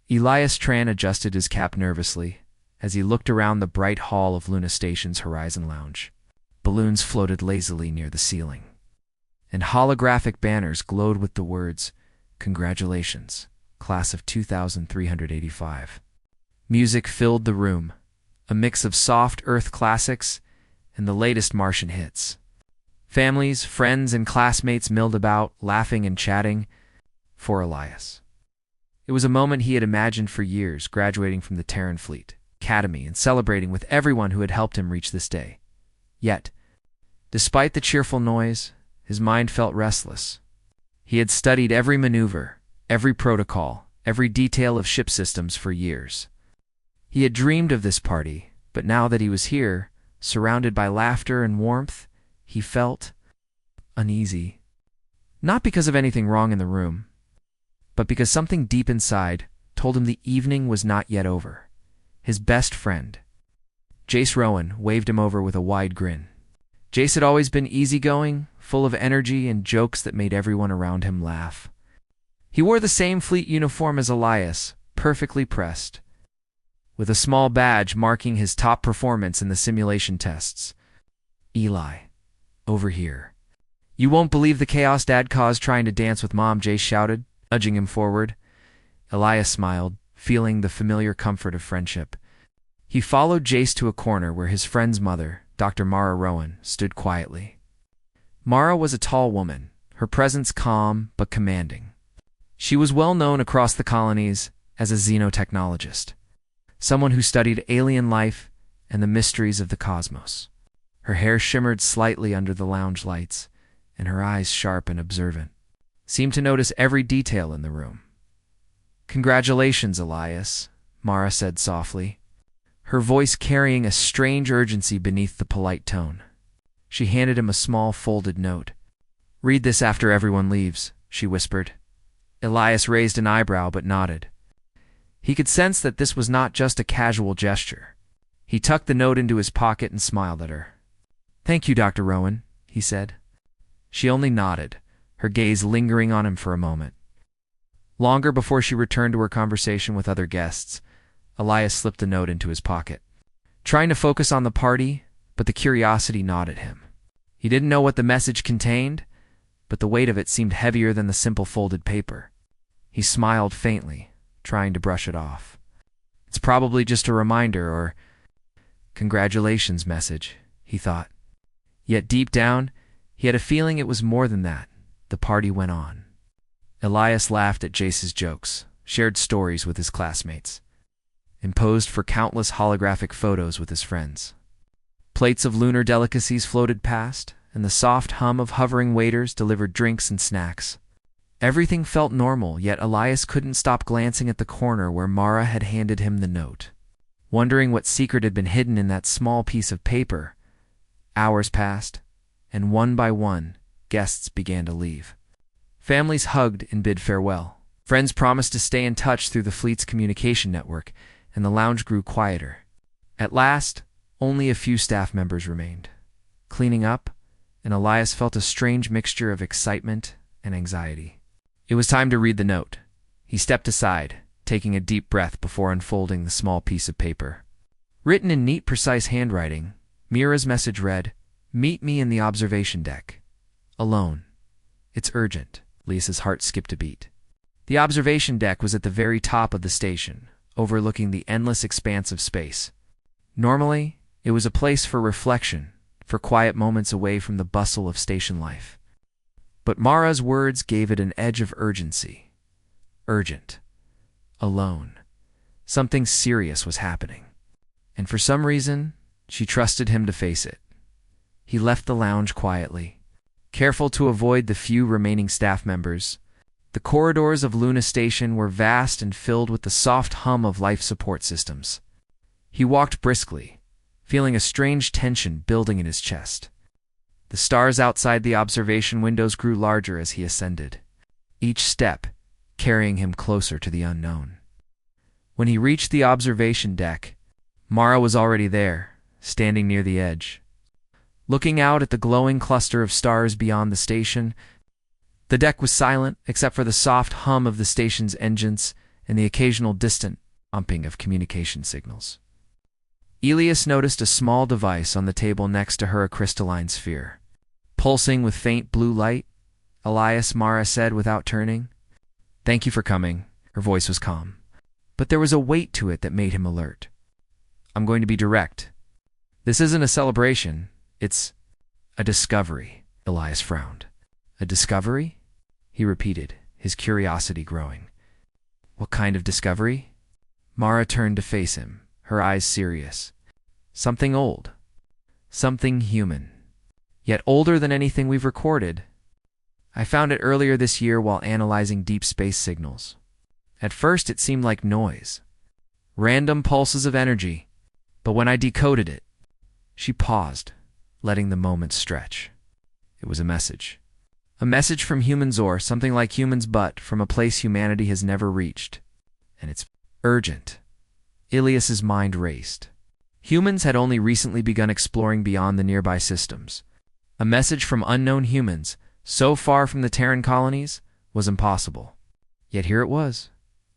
Elias Tran adjusted his cap nervously as he looked around the bright hall of Luna Station's Horizon Lounge. Balloons floated lazily near the ceiling, and holographic banners glowed with the words, "Congratulations, Class of 2385. Music filled the room, a mix of soft Earth classics and the latest Martian hits. Families, friends, and classmates milled about, laughing and chatting. For Elias, it was a moment he had imagined for years, graduating from the Terran Fleet Academy and celebrating with everyone who had helped him reach this day. Yet, despite the cheerful noise, his mind felt restless. He had studied every maneuver, every protocol, every detail of ship systems for years. He had dreamed of this party, but now that he was here, surrounded by laughter and warmth, he felt uneasy. Not because of anything wrong in the room, but because something deep inside told him the evening was not yet over. His best friend, Jace Rowan, waved him over with a wide grin. Jace had always been easygoing, full of energy and jokes that made everyone around him laugh. He wore the same fleet uniform as Elias, perfectly pressed, with a small badge marking his top performance in the simulation tests. "Eli, over here. You won't believe the chaos Dad caused trying to dance with Mom," Jace shouted, nudging him forward. Elias smiled, feeling the familiar comfort of friendship. He followed Jace to a corner where his friend's mother, Dr. Mara Rowan, stood quietly. Mara was a tall woman, her presence calm but commanding. She was well known across the colonies as a xenotechnologist, someone who studied alien life and the mysteries of the cosmos. Her hair shimmered slightly under the lounge lights, and her eyes, sharp and observant, seemed to notice every detail in the room. "Congratulations, Elias," Mara said softly, her voice carrying a strange urgency beneath the polite tone. She handed him a small folded note. "Read this after everyone leaves," she whispered. Elias raised an eyebrow but nodded. He could sense that this was not just a casual gesture. He tucked the note into his pocket and smiled at her. "Thank you, Dr. Rowan," he said. She only nodded, her gaze lingering on him for a moment. Longer before she returned to her conversation with other guests, Elias slipped the note into his pocket, trying to focus on the party, but the curiosity gnawed at him. He didn't know what the message contained, but the weight of it seemed heavier than the simple folded paper. He smiled faintly, trying to brush it off. It's probably just a reminder or congratulations message, he thought. Yet deep down, he had a feeling it was more than that. The party went on. Elias laughed at Jace's jokes, shared stories with his classmates, and posed for countless holographic photos with his friends. Plates of lunar delicacies floated past, and the soft hum of hovering waiters delivered drinks and snacks. Everything felt normal, yet Elias couldn't stop glancing at the corner where Mara had handed him the note, wondering what secret had been hidden in that small piece of paper. Hours passed, and one by one, guests began to leave. Families hugged in bid farewell. Friends promised to stay in touch through the fleet's communication network, and the lounge grew quieter. At last, only a few staff members remained, cleaning up, and Elias felt a strange mixture of excitement and anxiety. It was time to read the note. He stepped aside, taking a deep breath before unfolding the small piece of paper. Written in neat, precise handwriting, Mira's message read, "Meet me in the observation deck. Alone. It's urgent." Lisa's heart skipped a beat. The observation deck was at the very top of the station, overlooking the endless expanse of space. Normally, it was a place for reflection, for quiet moments away from the bustle of station life. But Mara's words gave it an edge of urgency. Urgent. Alone. Something serious was happening. And for some reason, she trusted him to face it. He left the lounge quietly, careful to avoid the few remaining staff members. The corridors of Luna Station were vast and filled with the soft hum of life support systems. He walked briskly, feeling a strange tension building in his chest. The stars outside the observation windows grew larger as he ascended, each step carrying him closer to the unknown. When he reached the observation deck, Mara was already there, standing near the edge. Looking out at the glowing cluster of stars beyond the station, the deck was silent except for the soft hum of the station's engines and the occasional distant umping of communication signals. Elias noticed a small device on the table next to her, a crystalline sphere. Pulsing with faint blue light, Elias, Mara said without turning. "Thank you for coming." Her voice was calm, but there was a weight to it that made him alert. "I'm going to be direct. This isn't a celebration, it's a discovery." Elias frowned. "A discovery?" he repeated, his curiosity growing. "What kind of discovery?" Mara turned to face him, her eyes serious. "Something old. Something human. Yet older than anything we've recorded. I found it earlier this year while analyzing deep space signals. At first it seemed like noise. Random pulses of energy. But when I decoded it..." She paused, letting the moment stretch. It was a message. A message from humans, or something like humans, but from a place humanity has never reached. And it's urgent. Ilias's mind raced. Humans had only recently begun exploring beyond the nearby systems. A message from unknown humans, so far from the Terran colonies, was impossible. Yet here it was,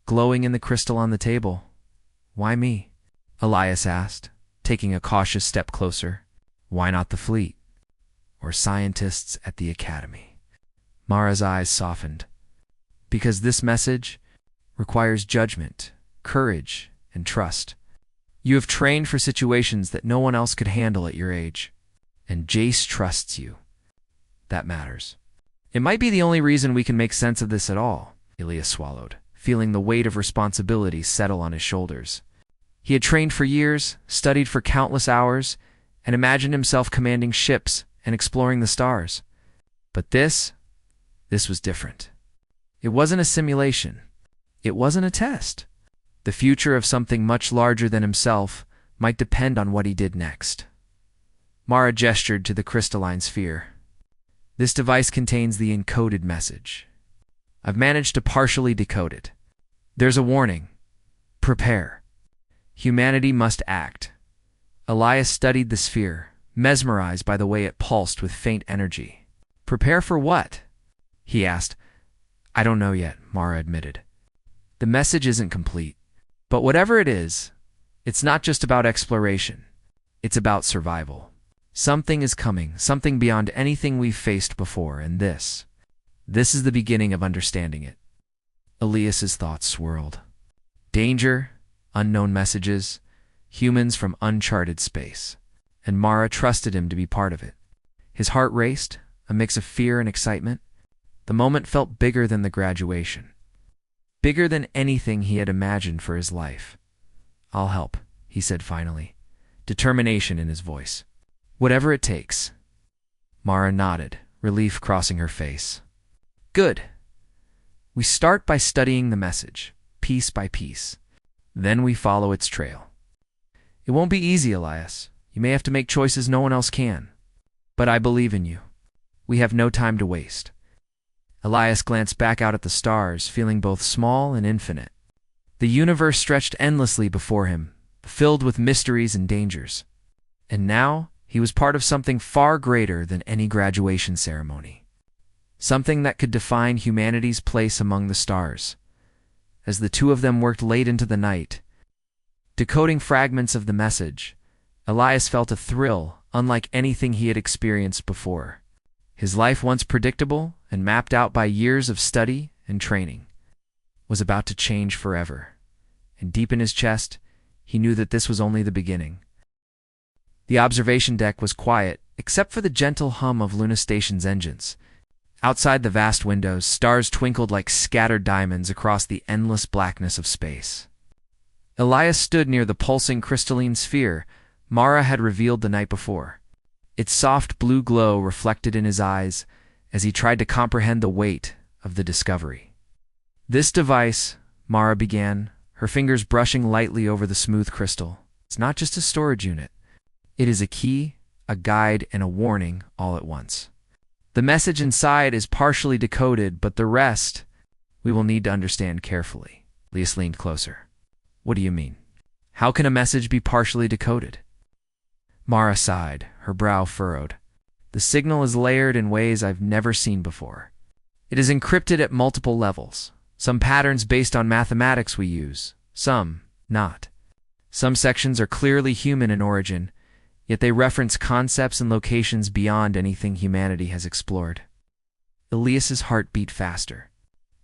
glowing in the crystal on the table. "Why me?" Elias asked, taking a cautious step closer. "Why not the fleet? Or scientists at the academy?" Mara's eyes softened. "Because this message requires judgment, courage, and trust. You have trained for situations that no one else could handle at your age. And Jace trusts you. That matters. It might be the only reason we can make sense of this at all." Elias swallowed, feeling the weight of responsibility settle on his shoulders. He had trained for years, studied for countless hours, and imagined himself commanding ships and exploring the stars. But this was different. It wasn't a simulation. It wasn't a test. The future of something much larger than himself might depend on what he did next. Mara gestured to the crystalline sphere. "This device contains the encoded message. I've managed to partially decode it. There's a warning. Prepare. Humanity must act." Elias studied the sphere, mesmerized by the way it pulsed with faint energy. "Prepare for what?" he asked. "I don't know yet," Mara admitted. "The message isn't complete. But whatever it is, it's not just about exploration. It's about survival. Something is coming, something beyond anything we've faced before, and this is the beginning of understanding it." Elias's thoughts swirled. Danger, unknown messages, humans from uncharted space. And Mara trusted him to be part of it. His heart raced, a mix of fear and excitement. The moment felt bigger than the graduation. Bigger than anything he had imagined for his life. "I'll help," he said finally, determination in his voice. "Whatever it takes." Mara nodded, relief crossing her face. "Good. We start by studying the message, piece by piece. Then we follow its trail. It won't be easy, Elias. You may have to make choices no one else can. But I believe in you. We have no time to waste." Elias glanced back out at the stars, feeling both small and infinite. The universe stretched endlessly before him, filled with mysteries and dangers. And now he was part of something far greater than any graduation ceremony. Something that could define humanity's place among the stars. As the two of them worked late into the night, decoding fragments of the message, Elias felt a thrill unlike anything he had experienced before. His life, once predictable and mapped out by years of study and training, was about to change forever. And deep in his chest, he knew that this was only the beginning. The observation deck was quiet, except for the gentle hum of Luna Station's engines. Outside the vast windows, stars twinkled like scattered diamonds across the endless blackness of space. Elias stood near the pulsing crystalline sphere Mara had revealed the night before. Its soft blue glow reflected in his eyes as he tried to comprehend the weight of the discovery. "This device," Mara began, her fingers brushing lightly over the smooth crystal, "it's not just a storage unit. It is a key, a guide, and a warning all at once. The message inside is partially decoded, but the rest we will need to understand carefully." Elias leaned closer. "What do you mean? How can a message be partially decoded?" Mara sighed, her brow furrowed. "The signal is layered in ways I've never seen before. It is encrypted at multiple levels, Some patterns based on mathematics we use, some not. Some sections are clearly human in origin, yet they reference concepts and locations beyond anything humanity has explored. Elias's heart beat faster.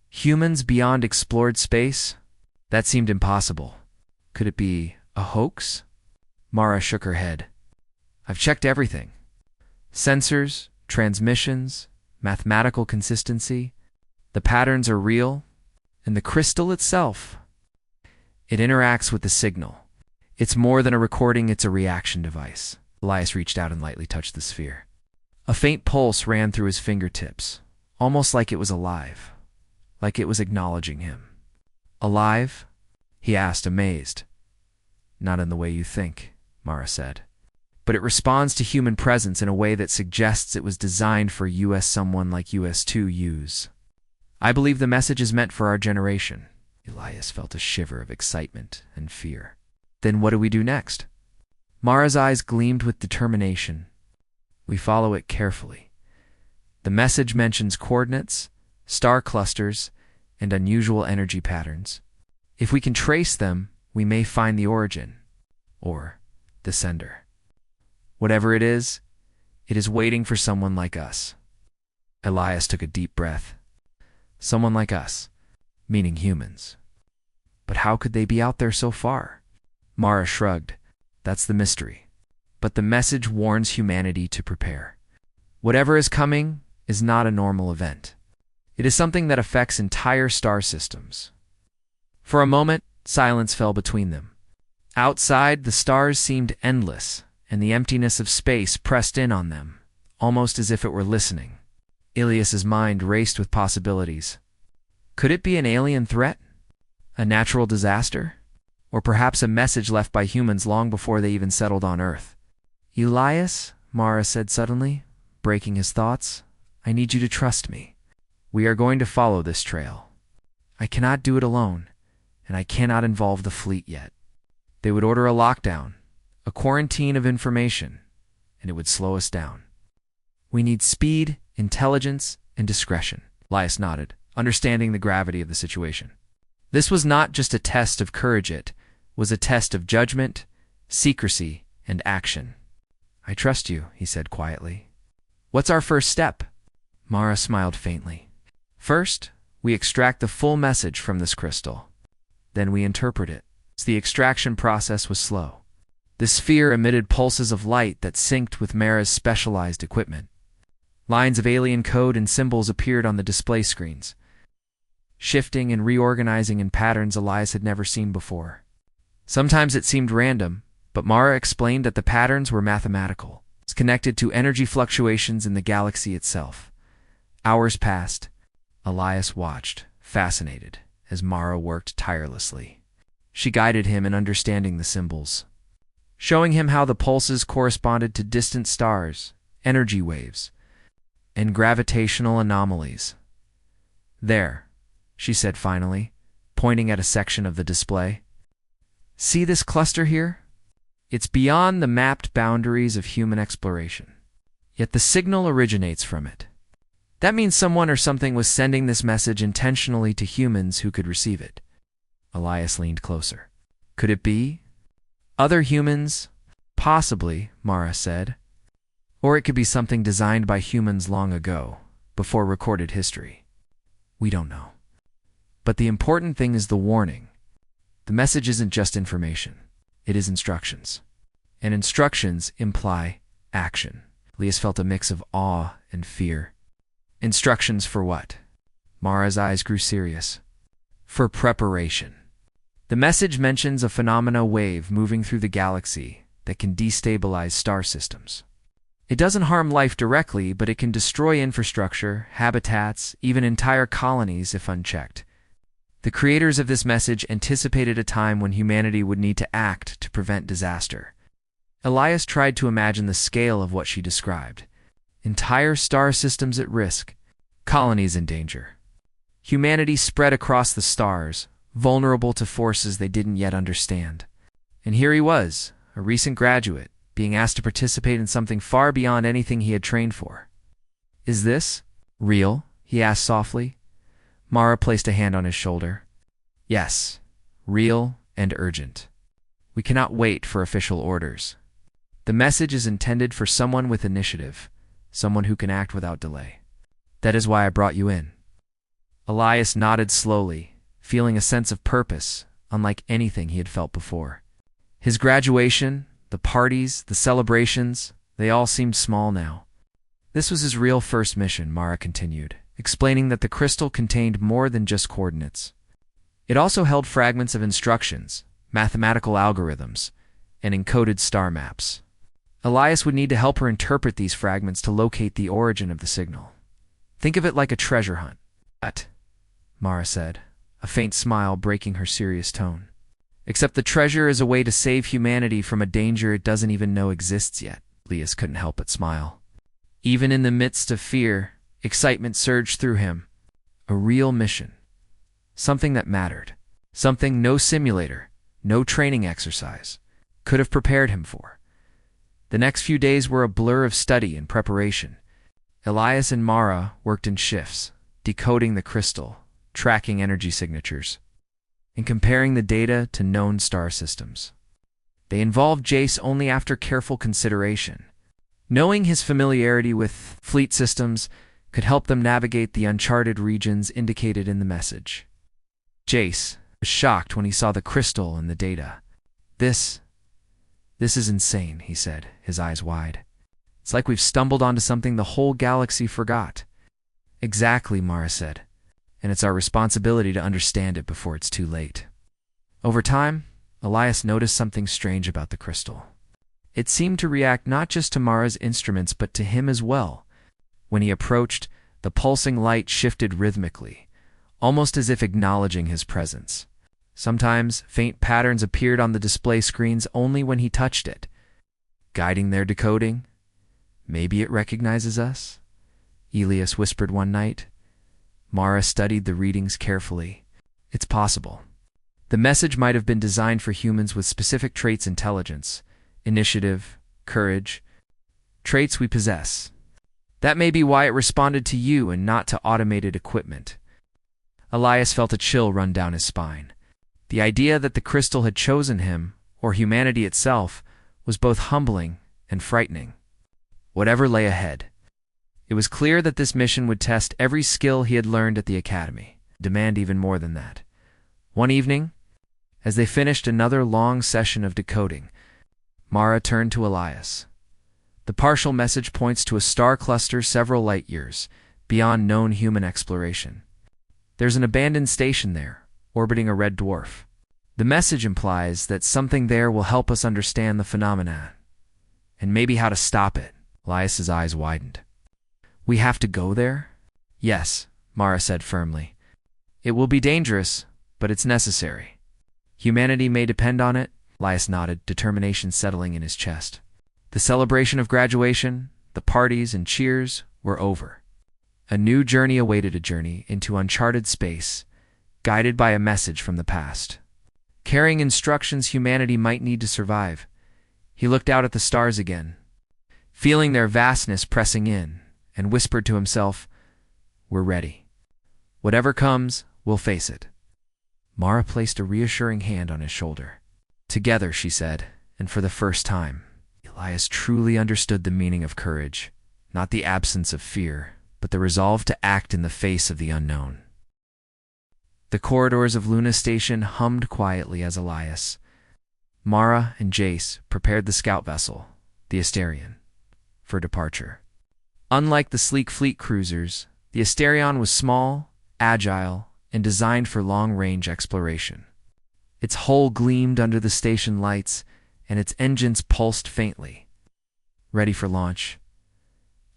Humans beyond explored space? That seemed impossible. Could it be a hoax? Mara shook her head. I've checked everything. Sensors, transmissions, mathematical consistency. The patterns are real, and the crystal itself. It interacts with the signal. It's more than a recording, it's a reaction device. Elias reached out and lightly touched the sphere. A faint pulse ran through his fingertips, almost like it was alive, like it was acknowledging him. Alive? He asked, amazed. Not in the way you think, Mara said. But it responds to human presence in a way that suggests it was designed for someone like US2 use. I believe the message is meant for our generation. Elias felt a shiver of excitement and fear. Then what do we do next? Mara's eyes gleamed with determination. We follow it carefully. The message mentions coordinates, star clusters, and unusual energy patterns. If we can trace them, we may find the origin, or the sender. Whatever it is waiting for someone like us. Elias took a deep breath. Someone like us, meaning humans. But how could they be out there so far? Mara shrugged. That's the mystery. But the message warns humanity to prepare. Whatever is coming is not a normal event. It is something that affects entire star systems. For a moment, silence fell between them. Outside, the stars seemed endless, and the emptiness of space pressed in on them, almost as if it were listening. Elias's mind raced with possibilities. Could it be an alien threat? A natural disaster? Or perhaps a message left by humans long before they even settled on Earth? Elias, Mara said suddenly, breaking his thoughts, I need you to trust me. We are going to follow this trail. I cannot do it alone, and I cannot involve the fleet yet. They would order a lockdown, a quarantine of information, and it would slow us down. We need speed, intelligence, and discretion. Elias nodded, understanding the gravity of the situation. This was not just a test of courage, it was a test of judgment, secrecy, and action. I trust you, he said quietly. What's our first step? Mara smiled faintly. First, we extract the full message from this crystal. Then we interpret it. The extraction process was slow. The sphere emitted pulses of light that synced with Mara's specialized equipment. Lines of alien code and symbols appeared on the display screens, shifting and reorganizing in patterns Elias had never seen before. Sometimes it seemed random, but Mara explained that the patterns were mathematical. It's connected to energy fluctuations in the galaxy itself. Hours passed. Elias watched, fascinated, as Mara worked tirelessly. She guided him in understanding the symbols, showing him how the pulses corresponded to distant stars, energy waves, and gravitational anomalies. There, she said finally, pointing at a section of the display. See this cluster here? It's beyond the mapped boundaries of human exploration. Yet the signal originates from it. That means someone or something was sending this message intentionally to humans who could receive it. Elias leaned closer. Could it be? Other humans? Possibly, Mara said. Or it could be something designed by humans long ago, before recorded history. We don't know. But the important thing is the warning. The message isn't just information. It is instructions. And instructions imply action. Elias felt a mix of awe and fear. Instructions for what? Mara's eyes grew serious. For preparation. The message mentions a phenomena wave moving through the galaxy that can destabilize star systems. It doesn't harm life directly, but it can destroy infrastructure, habitats, even entire colonies if unchecked. The creators of this message anticipated a time when humanity would need to act to prevent disaster. Elias tried to imagine the scale of what she described. Entire star systems at risk, colonies in danger. Humanity spread across the stars, vulnerable to forces they didn't yet understand. And here he was, a recent graduate, being asked to participate in something far beyond anything he had trained for. Is this real? He asked softly. Mara placed a hand on his shoulder. Yes, real and urgent. We cannot wait for official orders. The message is intended for someone with initiative, someone who can act without delay. That is why I brought you in. Elias nodded slowly, feeling a sense of purpose, unlike anything he had felt before. His graduation, the parties, the celebrations, they all seemed small now. This was his real first mission, Mara continued, explaining that the crystal contained more than just coordinates. It also held fragments of instructions, mathematical algorithms, and encoded star maps. Elias would need to help her interpret these fragments to locate the origin of the signal. Think of it like a treasure hunt. But, Mara said, a faint smile breaking her serious tone. Except the treasure is a way to save humanity from a danger it doesn't even know exists yet. Elias couldn't help but smile. Even in the midst of fear, excitement surged through him. A real mission. Something that mattered. Something no simulator, no training exercise, could have prepared him for. The next few days were a blur of study and preparation. Elias and Mara worked in shifts, decoding the crystal, tracking energy signatures, and comparing the data to known star systems. They involved Jace only after careful consideration. Knowing his familiarity with fleet systems could help them navigate the uncharted regions indicated in the message. Jace was shocked when he saw the crystal and the data. This is insane, he said, his eyes wide. It's like we've stumbled onto something the whole galaxy forgot. Exactly, Mara said, and it's our responsibility to understand it before it's too late. Over time, Elias noticed something strange about the crystal. It seemed to react not just to Mara's instruments but to him as well. When he approached, the pulsing light shifted rhythmically, almost as if acknowledging his presence. Sometimes, faint patterns appeared on the display screens only when he touched it, guiding their decoding. Maybe it recognizes us? Elias whispered one night. Mara studied the readings carefully. It's possible. The message might have been designed for humans with specific traits: intelligence, initiative, courage, traits we possess. That may be why it responded to you and not to automated equipment. Elias felt a chill run down his spine. The idea that the crystal had chosen him, or humanity itself, was both humbling and frightening. Whatever lay ahead, it was clear that this mission would test every skill he had learned at the academy, demand even more than that. One evening, as they finished another long session of decoding, Mara turned to Elias. The partial message points to a star cluster several light years beyond known human exploration. There's an abandoned station there, orbiting a red dwarf. The message implies that something there will help us understand the phenomenon, and maybe how to stop it. Elias's eyes widened. We have to go there? Yes, Mara said firmly. It will be dangerous, but it's necessary. Humanity may depend on it. Elias nodded, determination settling in his chest. The celebration of graduation, the parties and cheers were over. A new journey awaited, a journey into uncharted space, guided by a message from the past, carrying instructions humanity might need to survive. He looked out at the stars again, feeling their vastness pressing in, and whispered to himself, "We're ready. Whatever comes, we'll face it." Mara placed a reassuring hand on his shoulder. Together, she said, and for the first time, Elias truly understood the meaning of courage, not the absence of fear, but the resolve to act in the face of the unknown. The corridors of Luna Station hummed quietly as Elias, Mara, and Jace prepared the scout vessel, the Asterion, for departure. Unlike the sleek fleet cruisers, the Asterion was small, agile, and designed for long-range exploration. Its hull gleamed under the station lights, and its engines pulsed faintly. Ready for launch.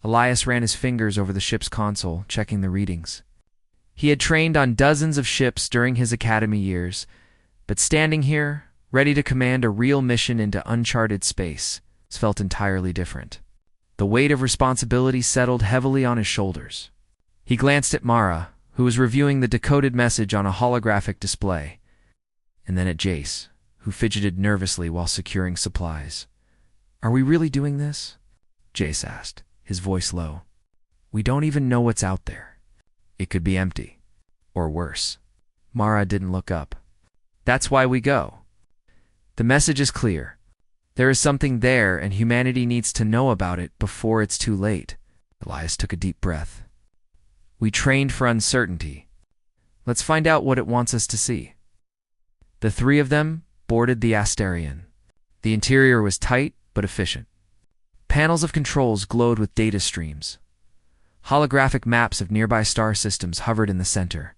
Elias ran his fingers over the ship's console, checking the readings. He had trained on dozens of ships during his academy years, but standing here, ready to command a real mission into uncharted space, felt entirely different. The weight of responsibility settled heavily on his shoulders. He glanced at Mara, who was reviewing the decoded message on a holographic display, and then at Jace, who fidgeted nervously while securing supplies. "Are we really doing this?" Jace asked, his voice low. "We don't even know what's out there. It could be empty, or worse. Mara didn't look up. That's why we go. The message is clear. There is something there, and humanity needs to know about it before it's too late. Elias took a deep breath. We trained for uncertainty. Let's find out what it wants us to see. The three of them boarded the Asterion. The interior was tight but efficient. Panels of controls glowed with data streams. Holographic maps of nearby star systems hovered in the center,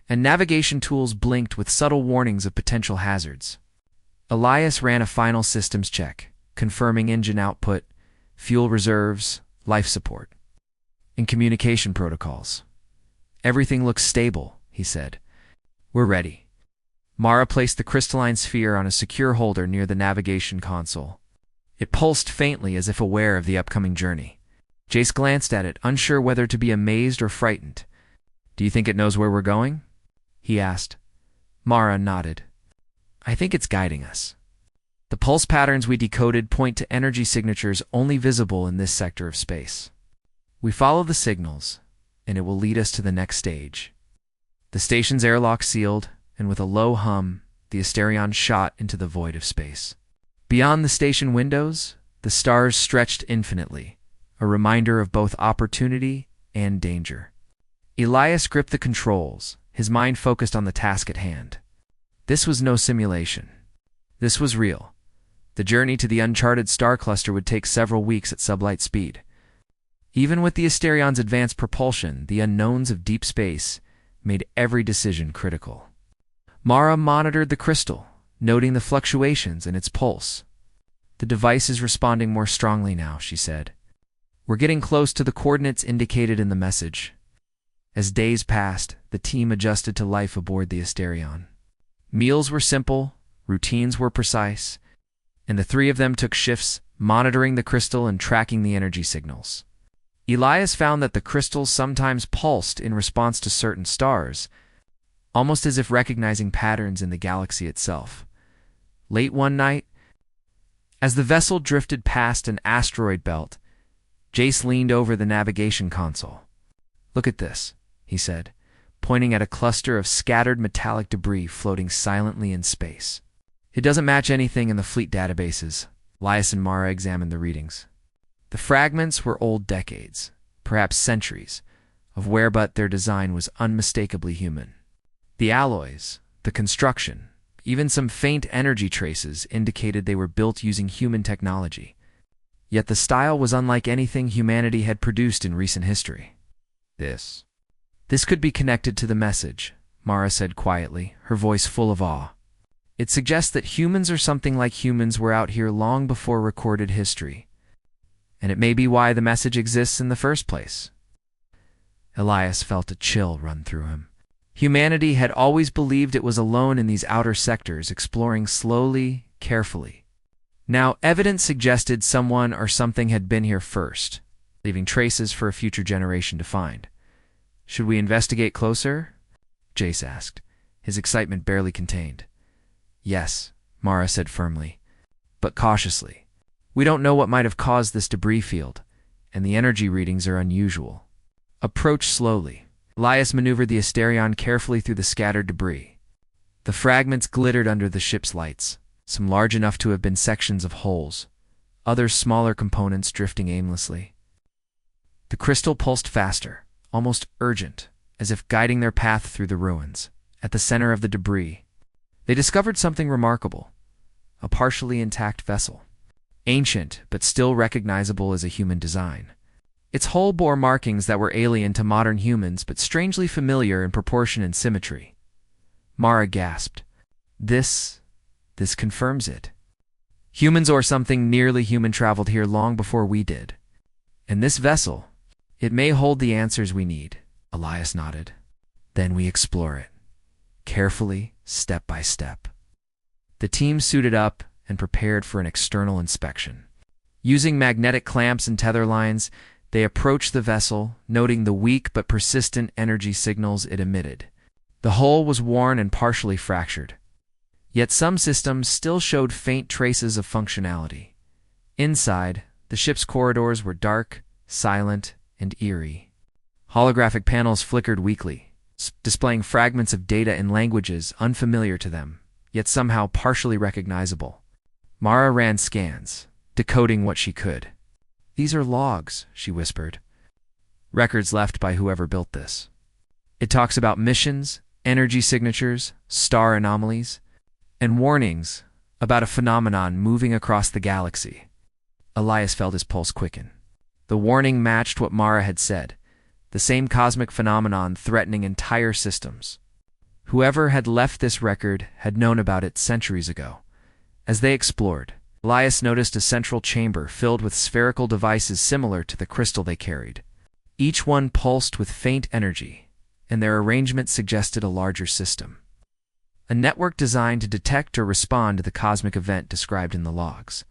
and navigation tools blinked with subtle warnings of potential hazards. Elias ran a final systems check, confirming engine output, fuel reserves, life support, and communication protocols. Everything looks stable, he said. We're ready. Mara placed the crystalline sphere on a secure holder near the navigation console. It pulsed faintly as if aware of the upcoming journey. Jace glanced at it, unsure whether to be amazed or frightened. Do you think it knows where we're going? He asked. Mara nodded. I think it's guiding us. The pulse patterns we decoded point to energy signatures only visible in this sector of space. We follow the signals, and it will lead us to the next stage. The station's airlock sealed, and with a low hum, the Asterion shot into the void of space. Beyond the station windows, the stars stretched infinitely, a reminder of both opportunity and danger. Elias gripped the controls, his mind focused on the task at hand. This was no simulation. This was real. The journey to the uncharted star cluster would take several weeks at sublight speed. Even with the Asterion's advanced propulsion, the unknowns of deep space made every decision critical. Mara monitored the crystal, noting the fluctuations in its pulse. The device is responding more strongly now, she said. We're getting close to the coordinates indicated in the message. As days passed, the team adjusted to life aboard the Asterion. Meals were simple, routines were precise, and the three of them took shifts monitoring the crystal and tracking the energy signals. Elias found that the crystals sometimes pulsed in response to certain stars, almost as if recognizing patterns in the galaxy itself. Late one night, as the vessel drifted past an asteroid belt, Jace leaned over the navigation console. Look at this, he said, pointing at a cluster of scattered metallic debris floating silently in space. It doesn't match anything in the fleet databases. Elias and Mara examined the readings. The fragments were old decades, perhaps centuries, of where but their design was unmistakably human. The alloys, the construction, even some faint energy traces indicated they were built using human technology. Yet the style was unlike anything humanity had produced in recent history. This could be connected to the message, Mara said quietly, her voice full of awe. It suggests that humans or something like humans were out here long before recorded history. And it may be why the message exists in the first place. Elias felt a chill run through him. Humanity had always believed it was alone in these outer sectors, exploring slowly, carefully. Now, evidence suggested someone or something had been here first, leaving traces for a future generation to find. Should we investigate closer? Jace asked, his excitement barely contained. Yes, Mara said firmly, but cautiously. We don't know what might have caused this debris field, and the energy readings are unusual. Approach slowly. Elias maneuvered the Asterion carefully through the scattered debris. The fragments glittered under the ship's lights, some large enough to have been sections of hulls, others smaller components drifting aimlessly. The crystal pulsed faster, almost urgent, as if guiding their path through the ruins. At the center of the debris, they discovered something remarkable, a partially intact vessel. Ancient, but still recognizable as a human design. Its hull bore markings that were alien to modern humans, but strangely familiar in proportion and symmetry. Mara gasped. This confirms it. Humans or something nearly human traveled here long before we did. And this vessel, it may hold the answers we need. Elias nodded. Then we explore it. Carefully, step by step. The team suited up and prepared for an external inspection. Using magnetic clamps and tether lines, they approached the vessel, noting the weak but persistent energy signals it emitted. The hull was worn and partially fractured. Yet some systems still showed faint traces of functionality. Inside, the ship's corridors were dark, silent, and eerie. Holographic panels flickered weakly, displaying fragments of data in languages unfamiliar to them, yet somehow partially recognizable. Mara ran scans, decoding what she could. "These are logs," she whispered. "Records left by whoever built this. It talks about missions, energy signatures, star anomalies, and warnings about a phenomenon moving across the galaxy." Elias felt his pulse quicken. The warning matched what Mara had said, the same cosmic phenomenon threatening entire systems. Whoever had left this record had known about it centuries ago. As they explored, Elias noticed a central chamber filled with spherical devices similar to the crystal they carried. Each one pulsed with faint energy, and their arrangement suggested a larger system. A network designed to detect or respond to the cosmic event described in the logs.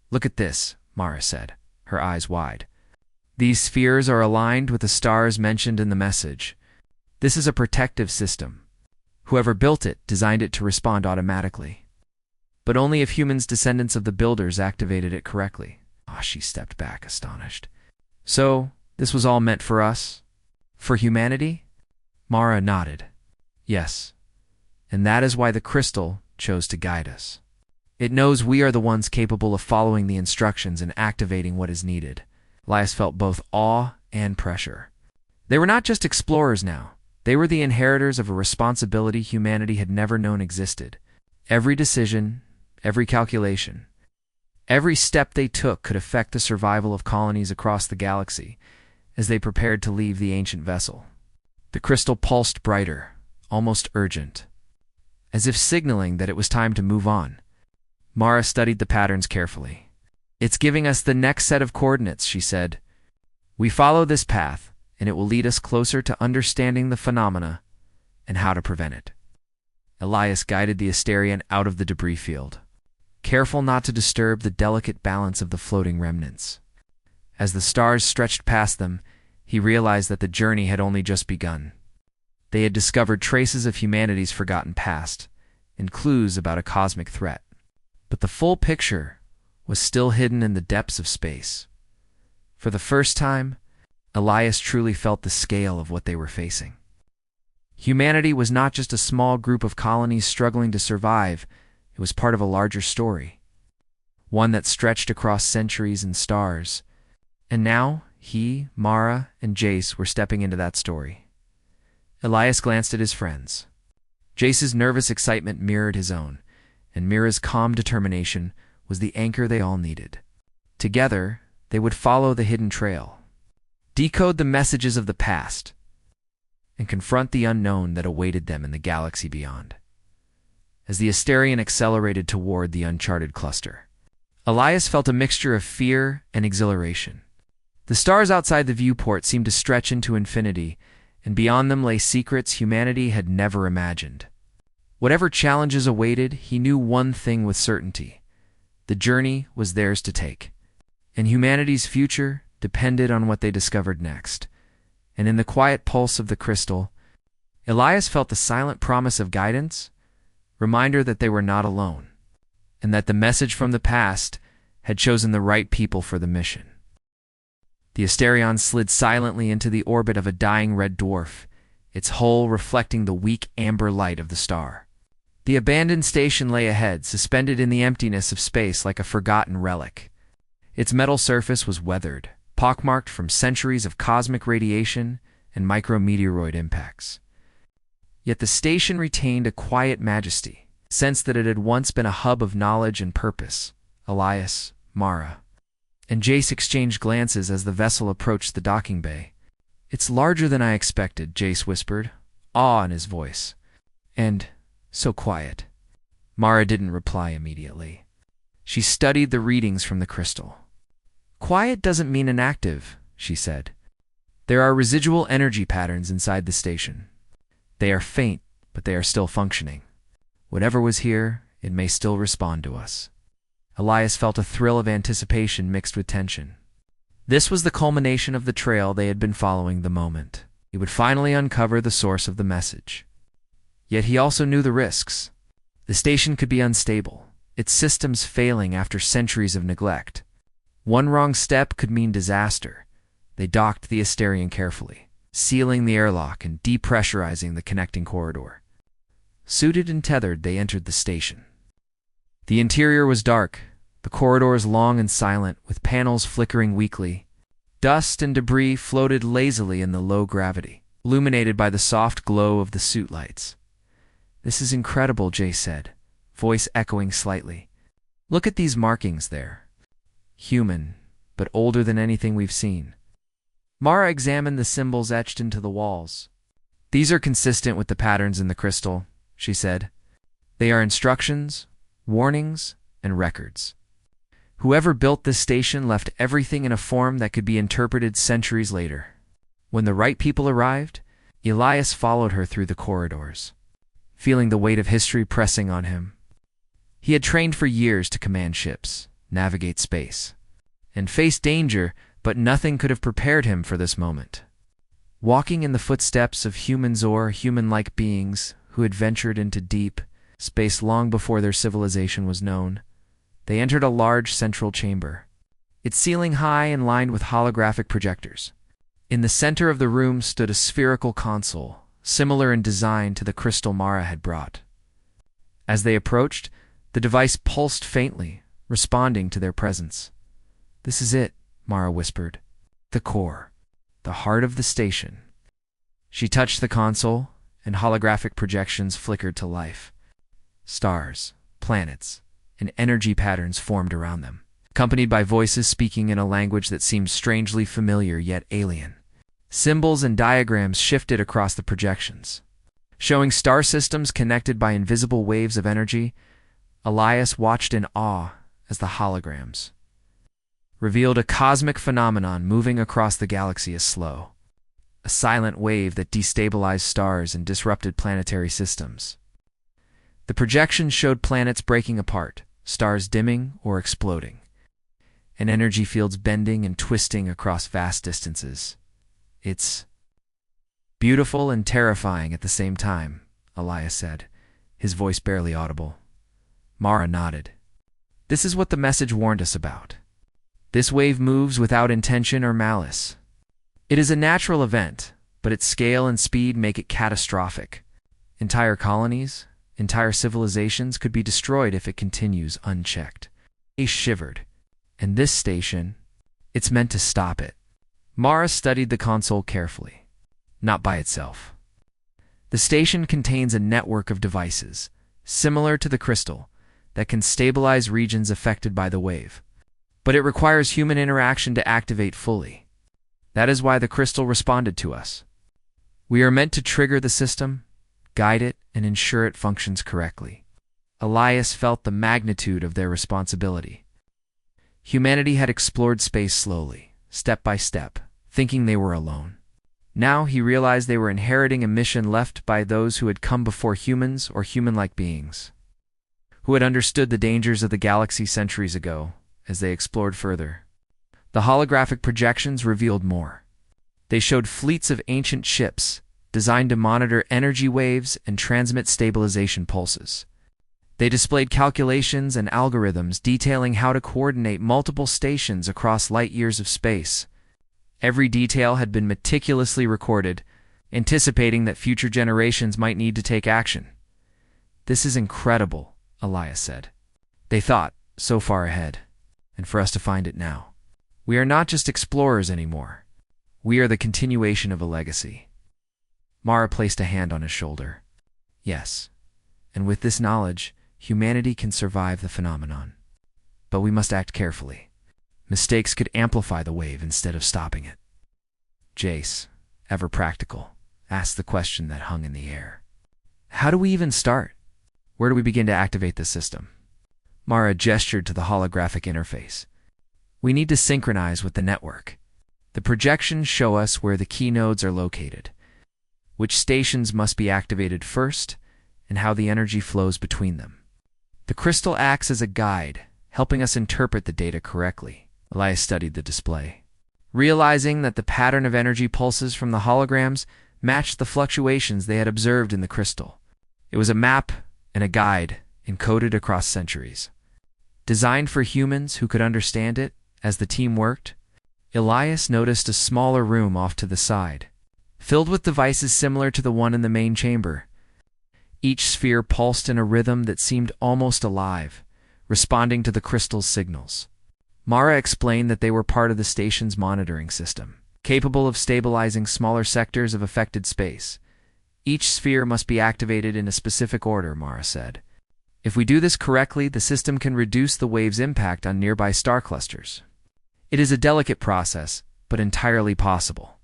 "Look at this," Mara said, her eyes wide. "These spheres are aligned with the stars mentioned in the message. This is a protective system. Whoever built it designed it to respond automatically. But only if humans descendants of the builders activated it correctly." She stepped back, astonished. "So, this was all meant for us? For humanity?" Mara nodded. "Yes. And that is why the crystal chose to guide us. It knows we are the ones capable of following the instructions and activating what is needed." Elias felt both awe and pressure. They were not just explorers now. They were the inheritors of a responsibility humanity had never known existed. Every decision, every calculation, every step they took could affect the survival of colonies across the galaxy as they prepared to leave the ancient vessel. The crystal pulsed brighter, almost urgent, as if signaling that it was time to move on. Mara studied the patterns carefully. "It's giving us the next set of coordinates," she said. "We follow this path, and it will lead us closer to understanding the phenomena and how to prevent it." Elias guided the Asterion out of the debris field, careful not to disturb the delicate balance of the floating remnants. As the stars stretched past them, he realized that the journey had only just begun. They had discovered traces of humanity's forgotten past, and clues about a cosmic threat. But the full picture was still hidden in the depths of space. For the first time, Elias truly felt the scale of what they were facing. Humanity was not just a small group of colonies struggling to survive, it was part of a larger story, one that stretched across centuries and stars. And now, he, Mara, and Jace were stepping into that story. Elias glanced at his friends. Jace's nervous excitement mirrored his own, and Mira's calm determination was the anchor they all needed. Together, they would follow the hidden trail, decode the messages of the past, and confront the unknown that awaited them in the galaxy beyond. As the Asterion accelerated toward the uncharted cluster, Elias felt a mixture of fear and exhilaration. The stars outside the viewport seemed to stretch into infinity, and beyond them lay secrets humanity had never imagined. Whatever challenges awaited, he knew one thing with certainty: the journey was theirs to take, and humanity's future depended on what they discovered next. And in the quiet pulse of the crystal, Elias felt the silent promise of guidance, reminder that they were not alone, and that the message from the past had chosen the right people for the mission. The Asterion slid silently into the orbit of a dying red dwarf, its hull reflecting the weak amber light of the star. The abandoned station lay ahead, suspended in the emptiness of space like a forgotten relic. Its metal surface was weathered, pockmarked from centuries of cosmic radiation and micrometeoroid impacts. Yet the station retained a quiet majesty, sensed that it had once been a hub of knowledge and purpose. Elias, Mara, and Jace exchanged glances as the vessel approached the docking bay. "It's larger than I expected," Jace whispered, awe in his voice. "And so quiet." Mara didn't reply immediately. She studied the readings from the crystal. "Quiet doesn't mean inactive," she said. "There are residual energy patterns inside the station. They are faint, but they are still functioning. Whatever was here, it may still respond to us." Elias felt a thrill of anticipation mixed with tension. This was the culmination of the trail they had been following. The moment he would finally uncover the source of the message. Yet he also knew the risks. The station could be unstable, its systems failing after centuries of neglect. One wrong step could mean disaster. They docked the Asterion carefully, sealing the airlock and depressurizing the connecting corridor. Suited and tethered, they entered the station. The interior was dark, the corridors long and silent, with panels flickering weakly. Dust and debris floated lazily in the low gravity, illuminated by the soft glow of the suit lights. "This is incredible," Jay said, voice echoing slightly. "Look at these markings there. Human, but older than anything we've seen." Mara examined the symbols etched into the walls. "These are consistent with the patterns in the crystal," she said. "They are instructions, warnings, and records. Whoever built this station left everything in a form that could be interpreted centuries later." When the right people arrived, Elias followed her through the corridors, feeling the weight of history pressing on him. He had trained for years to command ships, navigate space, and face danger, but nothing could have prepared him for this moment. Walking in the footsteps of humans or human-like beings who had ventured into deep space long before their civilization was known, they entered a large central chamber, its ceiling high and lined with holographic projectors. In the center of the room stood a spherical console, similar in design to the crystal Mara had brought. As they approached, the device pulsed faintly, responding to their presence. "This is it," Mara whispered. "The core, the heart of the station." She touched the console, and holographic projections flickered to life. Stars, planets, and energy patterns formed around them, accompanied by voices speaking in a language that seemed strangely familiar yet alien. Symbols and diagrams shifted across the projections, showing star systems connected by invisible waves of energy. Elias watched in awe as the holograms revealed a cosmic phenomenon moving across the galaxy as slow, a silent wave that destabilized stars and disrupted planetary systems. The projections showed planets breaking apart, stars dimming or exploding, and energy fields bending and twisting across vast distances. "It's beautiful and terrifying at the same time," Elias said, his voice barely audible. Mara nodded. "This is what the message warned us about. This wave moves without intention or malice. It is a natural event, but its scale and speed make it catastrophic. Entire colonies, entire civilizations could be destroyed if it continues unchecked." He shivered. "And this station, it's meant to stop it." Mara studied the console carefully. "Not by itself. The station contains a network of devices, similar to the crystal, that can stabilize regions affected by the wave. But it requires human interaction to activate fully. That is why the crystal responded to us. We are meant to trigger the system, guide it, and ensure it functions correctly." Elias felt the magnitude of their responsibility. Humanity had explored space slowly, step by step, thinking they were alone. Now he realized they were inheriting a mission left by those who had come before humans or human-like beings, who had understood the dangers of the galaxy centuries ago. As they explored further, the holographic projections revealed more. They showed fleets of ancient ships, designed to monitor energy waves and transmit stabilization pulses. They displayed calculations and algorithms detailing how to coordinate multiple stations across light years of space. Every detail had been meticulously recorded, anticipating that future generations might need to take action. "This is incredible," Elias said. "They thought so far ahead, and for us to find it now. We are not just explorers anymore. We are the continuation of a legacy." Mara placed a hand on his shoulder. "Yes, and with this knowledge, humanity can survive the phenomenon. But we must act carefully. Mistakes could amplify the wave instead of stopping it." Jace, ever practical, asked the question that hung in the air. "How do we even start? Where do we begin to activate the system?" Mara gestured to the holographic interface. "We need to synchronize with the network. The projections show us where the key nodes are located, which stations must be activated first, and how the energy flows between them. The crystal acts as a guide, helping us interpret the data correctly." Elias studied the display, realizing that the pattern of energy pulses from the holograms matched the fluctuations they had observed in the crystal. It was a map and a guide encoded across centuries. Designed for humans who could understand it. As the team worked, Elias noticed a smaller room off to the side. filled with devices similar to the one in the main chamber. Each sphere pulsed in a rhythm that seemed almost alive, responding to the crystal's signals. Mara explained that they were part of the station's monitoring system, capable of stabilizing smaller sectors of affected space. Each sphere must be activated in a specific order, Mara said. If we do this correctly, the system can reduce the wave's impact on nearby star clusters. It is a delicate process, but entirely possible.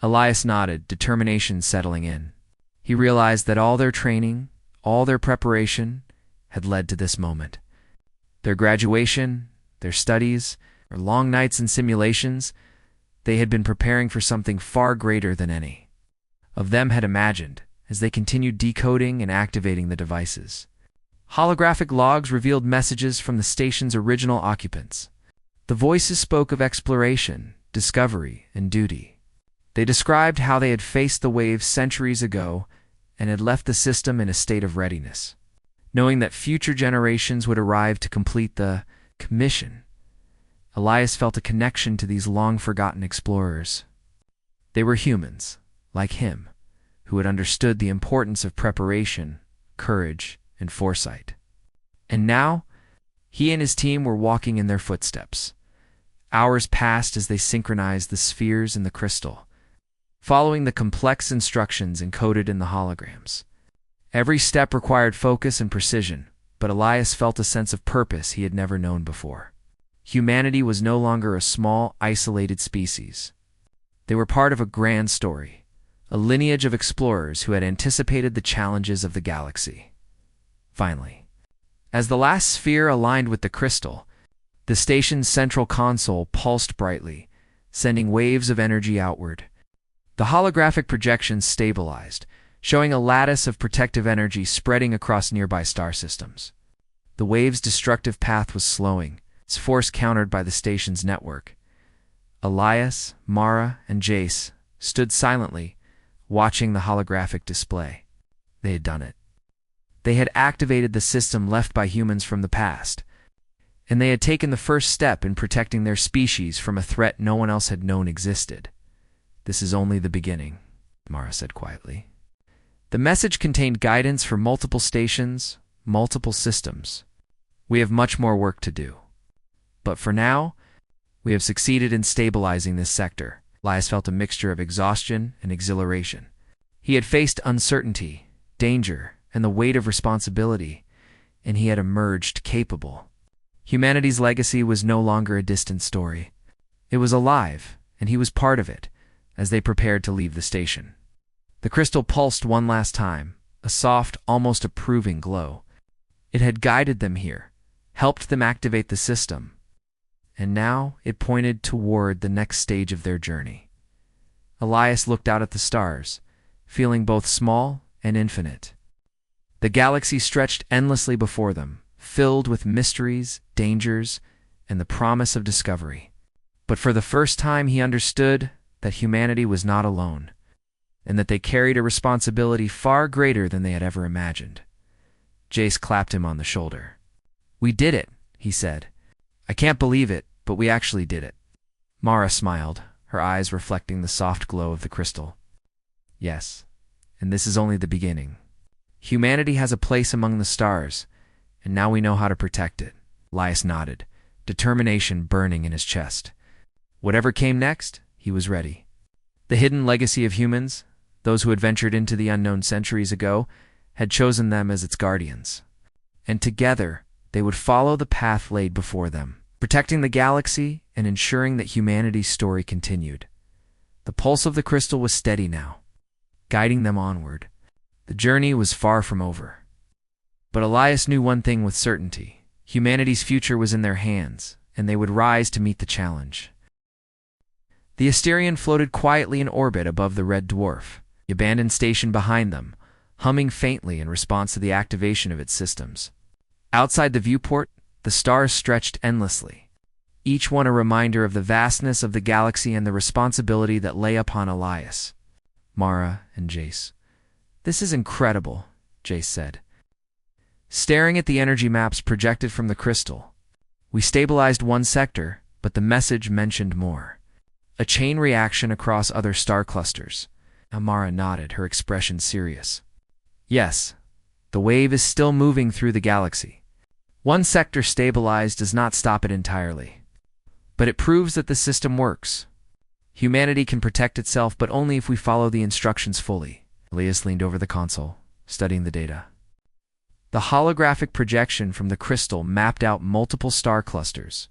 Elias nodded, determination settling in. He realized that all their training, all their preparation, had led to this moment. Their graduation, their studies, their long nights in simulations, they had been preparing for something far greater than any of them had imagined, as they continued decoding and activating the devices. Holographic logs revealed messages from the station's original occupants. The voices spoke of exploration, discovery, and duty. They described how they had faced the waves centuries ago and had left the system in a state of readiness, knowing that future generations would arrive to complete the commission. Elias felt a connection to these long-forgotten explorers. They were humans, like him, who had understood the importance of preparation, courage, and foresight. And now, he and his team were walking in their footsteps. Hours passed as they synchronized the spheres in the crystal, following the complex instructions encoded in the holograms. Every step required focus and precision, but Elias felt a sense of purpose he had never known before. Humanity was no longer a small, isolated species. They were part of a grand story, a lineage of explorers who had anticipated the challenges of the galaxy. Finally, as the last sphere aligned with the crystal, the station's central console pulsed brightly, sending waves of energy outward. The holographic projections stabilized, showing a lattice of protective energy spreading across nearby star systems. The wave's destructive path was slowing, its force countered by the station's network. Elias, Mara, and Jace stood silently, watching the holographic display. They had done it. They had activated the system left by humans from the past, and they had taken the first step in protecting their species from a threat no one else had known existed. "This is only the beginning," Mara said quietly. The message contained guidance for multiple stations, multiple systems. "We have much more work to do. But for now, we have succeeded in stabilizing this sector." Elias felt a mixture of exhaustion and exhilaration. He had faced uncertainty, danger, and the weight of responsibility, and he had emerged capable. Humanity's legacy was no longer a distant story. It was alive, and he was part of it, as they prepared to leave the station. The crystal pulsed one last time, a soft, almost approving glow. It had guided them here, helped them activate the system, and now it pointed toward the next stage of their journey. Elias looked out at the stars, feeling both small and infinite. The galaxy stretched endlessly before them, filled with mysteries, dangers, and the promise of discovery. But for the first time he understood that humanity was not alone, and that they carried a responsibility far greater than they had ever imagined. Jace clapped him on the shoulder. "We did it," he said. "I can't believe it, but we actually did it." Mara smiled, her eyes reflecting the soft glow of the crystal. "Yes, and this is only the beginning. Humanity has a place among the stars, and now we know how to protect it." Elias nodded, determination burning in his chest. Whatever came next, he was ready. The hidden legacy of humans, those who had ventured into the unknown centuries ago, had chosen them as its guardians. And together, they would follow the path laid before them, protecting the galaxy and ensuring that humanity's story continued. The pulse of the crystal was steady now, guiding them onward. The journey was far from over. But Elias knew one thing with certainty. Humanity's future was in their hands, and they would rise to meet the challenge. The Asterion floated quietly in orbit above the red dwarf, the abandoned station behind them, humming faintly in response to the activation of its systems. Outside the viewport, the stars stretched endlessly, each one a reminder of the vastness of the galaxy and the responsibility that lay upon Elias, Mara, and Jace. "This is incredible," Jace said, staring at the energy maps projected from the crystal. "We stabilized one sector, but the message mentioned more. A chain reaction across other star clusters. Amara nodded, her expression serious. Yes, the wave is still moving through the galaxy. One sector stabilized does not stop it entirely. But it proves that the system works. Humanity can protect itself, but only if we follow the instructions fully. Elias leaned over the console, studying the data. The holographic projection from the crystal mapped out multiple star clusters,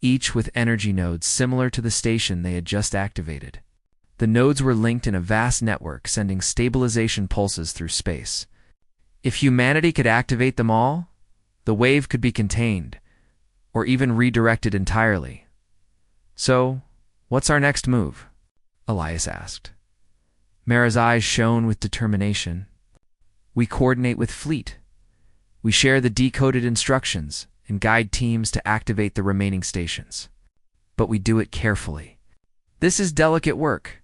each with energy nodes similar to the station they had just activated. The nodes were linked in a vast network, sending stabilization pulses through space. If humanity could activate them all, the wave could be contained, or even redirected entirely. So, what's our next move? Elias asked. Mara's eyes shone with determination. We coordinate with Fleet. We share the decoded instructions and guide teams to activate the remaining stations. But we do it carefully. This is delicate work.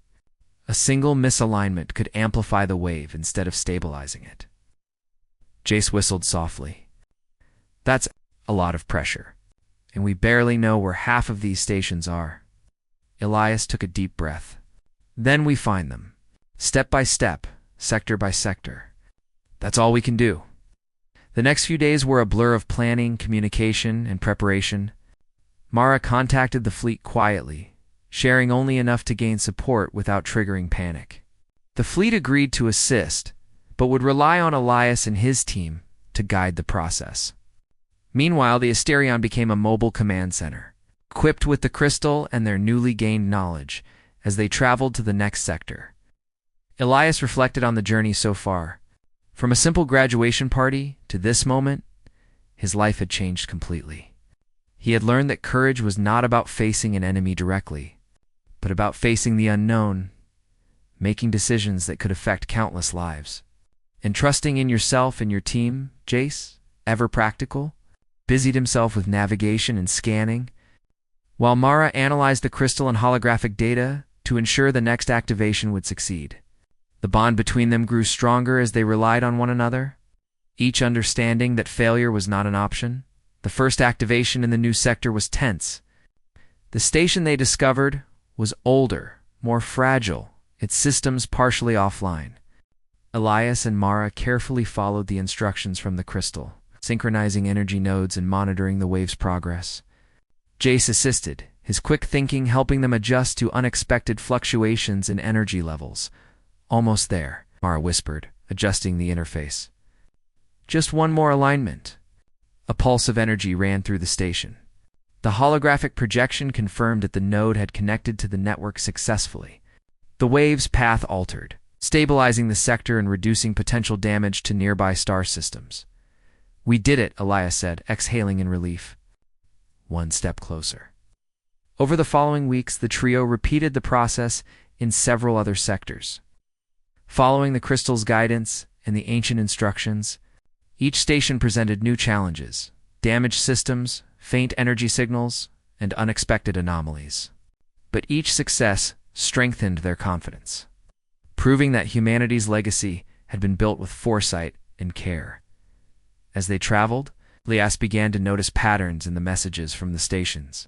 A single misalignment could amplify the wave instead of stabilizing it. Jace whistled softly. That's a lot of pressure, and we barely know where half of these stations are. Elias took a deep breath. Then we find them, step by step, sector by sector. That's all we can do. The next few days were a blur of planning, communication, and preparation. Mara contacted the fleet quietly, sharing only enough to gain support without triggering panic. The fleet agreed to assist, but would rely on Elias and his team to guide the process. Meanwhile, the Asterion became a mobile command center, equipped with the crystal and their newly gained knowledge as they traveled to the next sector. Elias reflected on the journey so far. From a simple graduation party to this moment, his life had changed completely. He had learned that courage was not about facing an enemy directly, but about facing the unknown, making decisions that could affect countless lives. And trusting in yourself and your team, Jace, ever practical, busied himself with navigation and scanning, while Mara analyzed the crystal and holographic data to ensure the next activation would succeed. The bond between them grew stronger as they relied on one another, each understanding that failure was not an option. The first activation in the new sector was tense. The station they discovered was older, more fragile, its systems partially offline. Elias and Mara carefully followed the instructions from the crystal, synchronizing energy nodes and monitoring the wave's progress. Jace assisted, his quick thinking helping them adjust to unexpected fluctuations in energy levels. Almost there, Mara whispered, adjusting the interface. Just one more alignment. A pulse of energy ran through the station. The holographic projection confirmed that the node had connected to the network successfully. The wave's path altered, stabilizing the sector and reducing potential damage to nearby star systems. We did it, Elias said, exhaling in relief. One step closer. Over the following weeks, the trio repeated the process in several other sectors. Following the crystal's guidance and the ancient instructions, each station presented new challenges: damaged systems, faint energy signals, and unexpected anomalies. But each success strengthened their confidence, proving that humanity's legacy had been built with foresight and care. As they traveled, Elias began to notice patterns in the messages from the stations.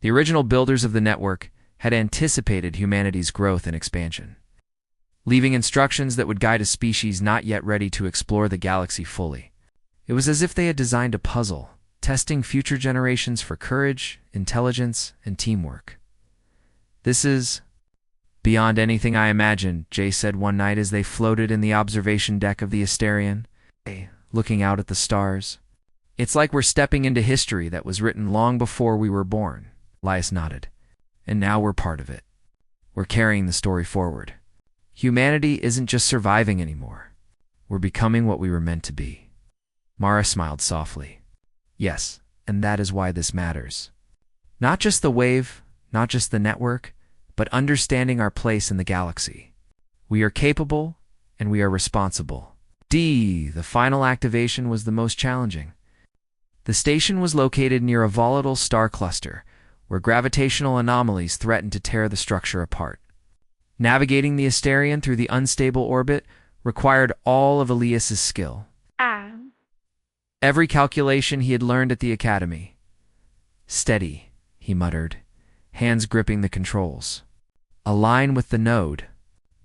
The original builders of the network had anticipated humanity's growth and expansion, leaving instructions that would guide a species not yet ready to explore the galaxy fully. It was as if they had designed a puzzle, testing future generations for courage, intelligence, and teamwork. This is beyond anything I imagined, Jay said one night as they floated in the observation deck of the Asterion, looking out at the stars. It's like we're stepping into history that was written long before we were born. Elias nodded. And now we're part of it. We're carrying the story forward. Humanity isn't just surviving anymore. We're becoming what we were meant to be. Mara smiled softly. Yes, and that is why this matters. Not just the wave, not just the network, but understanding our place in the galaxy. We are capable, and we are responsible. The final activation was the most challenging. The station was located near a volatile star cluster, where gravitational anomalies threatened to tear the structure apart. Navigating the Asterion through the unstable orbit required all of Elias's skill. Every calculation he had learned at the academy. Steady, he muttered, hands gripping the controls. Align with the node.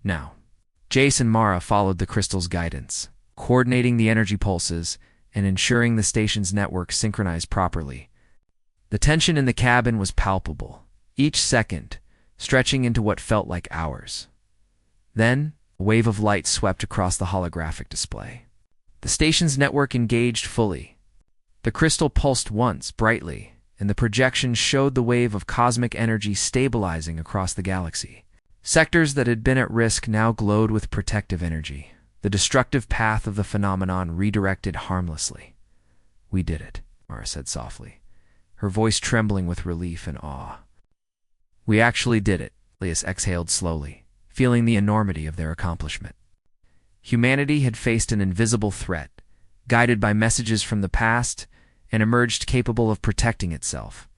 now. Jace and Mara followed the crystal's guidance, coordinating the energy pulses and ensuring the station's network synchronized properly. The tension in the cabin was palpable, each second stretching into what felt like hours. Then, a wave of light swept across the holographic display. The station's network engaged fully. The crystal pulsed once, brightly, and the projection showed the wave of cosmic energy stabilizing across the galaxy. Sectors that had been at risk now glowed with protective energy, the destructive path of the phenomenon redirected harmlessly. "We did it," Mara said softly, her voice trembling with relief and awe. "We actually did it," Elias exhaled slowly, feeling the enormity of their accomplishment. Humanity had faced an invisible threat, guided by messages from the past, and emerged capable of protecting itself.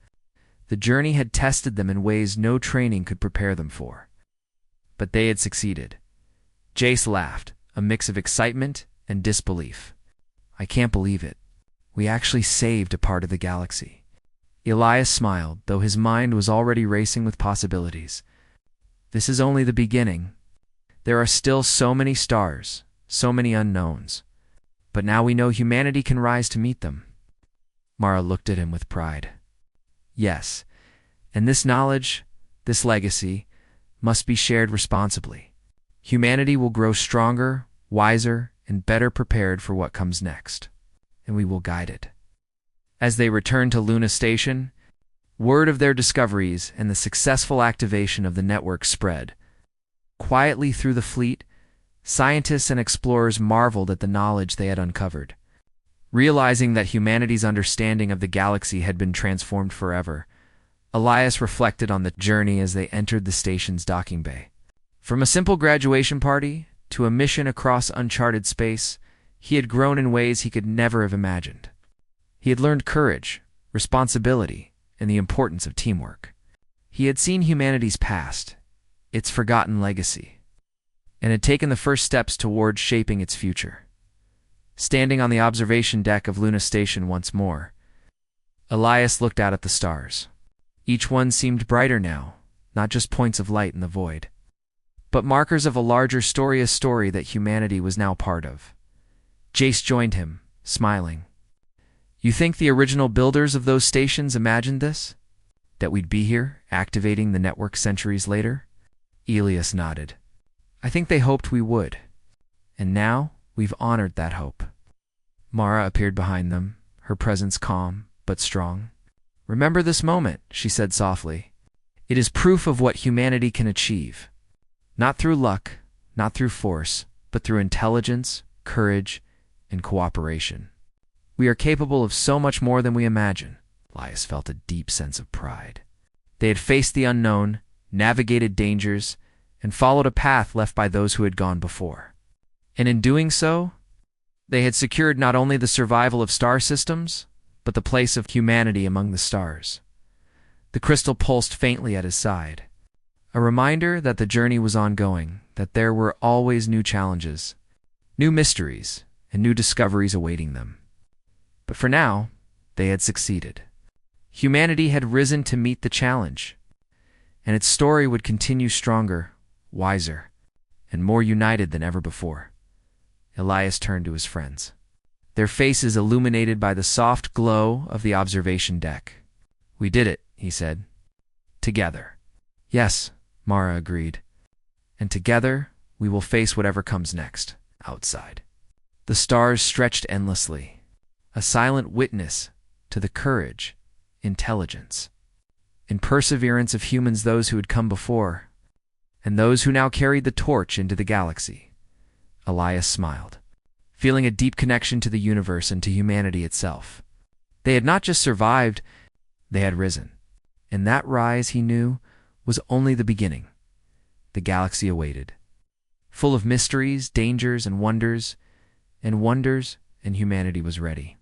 The journey had tested them in ways no training could prepare them for. But they had succeeded. Jace laughed, a mix of excitement and disbelief. "I can't believe it. We actually saved a part of the galaxy." Elias smiled, though his mind was already racing with possibilities. "This is only the beginning. There are still so many stars, so many unknowns. But now we know humanity can rise to meet them." Mara looked at him with pride. "Yes, and this knowledge, this legacy, must be shared responsibly. Humanity will grow stronger, wiser, and better prepared for what comes next, and we will guide it." As they returned to Luna Station, word of their discoveries and the successful activation of the network spread. Quietly through the fleet, scientists and explorers marveled at the knowledge they had uncovered. Realizing that humanity's understanding of the galaxy had been transformed forever, Elias reflected on the journey as they entered the station's docking bay. From a simple graduation party to a mission across uncharted space, he had grown in ways he could never have imagined. He had learned courage, responsibility, and the importance of teamwork. He had seen humanity's past, its forgotten legacy, and had taken the first steps toward shaping its future. Standing on the observation deck of Luna Station once more, Elias looked out at the stars. Each one seemed brighter now, not just points of light in the void, but markers of a larger story, a story that humanity was now part of. Jace joined him, smiling. "You think the original builders of those stations imagined this? That we'd be here, activating the network centuries later?" Elias nodded. "I think they hoped we would. And now, we've honored that hope." Mara appeared behind them, her presence calm but strong. "Remember this moment," she said softly. "It is proof of what humanity can achieve. Not through luck, not through force, but through intelligence, courage, and cooperation. We are capable of so much more than we imagine." Elias felt a deep sense of pride. They had faced the unknown, navigated dangers, and followed a path left by those who had gone before. And in doing so, they had secured not only the survival of star systems, but the place of humanity among the stars. The crystal pulsed faintly at his side, a reminder that the journey was ongoing, that there were always new challenges, new mysteries, and new discoveries awaiting them. But for now, they had succeeded. Humanity had risen to meet the challenge, and its story would continue stronger, wiser, and more united than ever before. Elias turned to his friends, their faces illuminated by the soft glow of the observation deck. "We did it," he said. "Together." "Yes," Mara agreed. "And together, we will face whatever comes next, outside." The stars stretched endlessly, a silent witness to the courage, intelligence, and perseverance of humans, those who had come before, and those who now carried the torch into the galaxy. Elias smiled, feeling a deep connection to the universe and to humanity itself. They had not just survived, they had risen. And that rise, he knew, was only the beginning. The galaxy awaited, full of mysteries, dangers, and wonders, and humanity was ready.